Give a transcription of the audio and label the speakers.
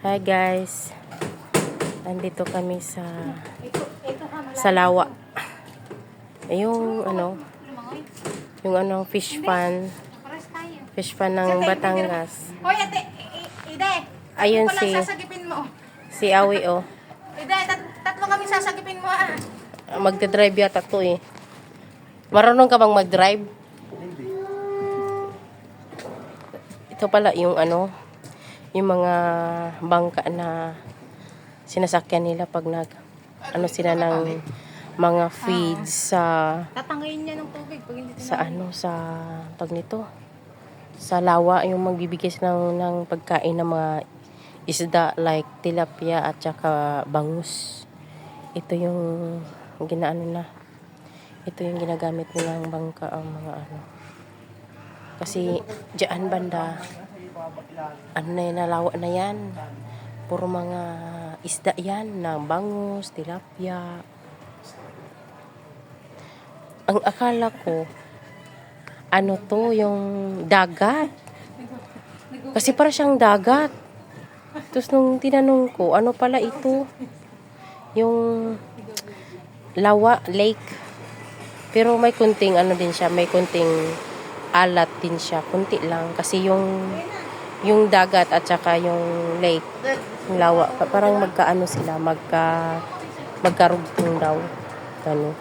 Speaker 1: Hi guys. Nandito kami sa Lawa. Yung fish pan. Fish pan ng Batangas.
Speaker 2: Hoy, ate, Ide.
Speaker 1: Ayun
Speaker 2: sasagipin mo.
Speaker 1: si Awi oh.
Speaker 2: Ide, tatlo kami sasagipin mo ah.
Speaker 1: Magdadrive yata to eh. Marunong ka bang mag-drive? Ito pala yung yung mga bangka na sinasakyan nila pag sila ng mga feeds sa
Speaker 2: Tatangayin niya ng tubig pag hindi
Speaker 1: sa tag nito sa Lawa, yung magbibigay sila ng pagkain ng mga isda like tilapia at saka bangus. Ito yung ito yung ginagamit nilang bangka ang mga kasi diyan banda Lawa na yan, puro mga isda yan na bangus, tilapia. Ang akala ko to yung dagat kasi para siyang dagat. Tapos nung tinanong ko ano pala ito, yung Lawa Lake, pero may kunting din siya, may kunting alat din siya, kunti lang kasi yung dagat at saka yung lake, yung Lawa, parang magkaano sila, magkarugtong daw. Ganun.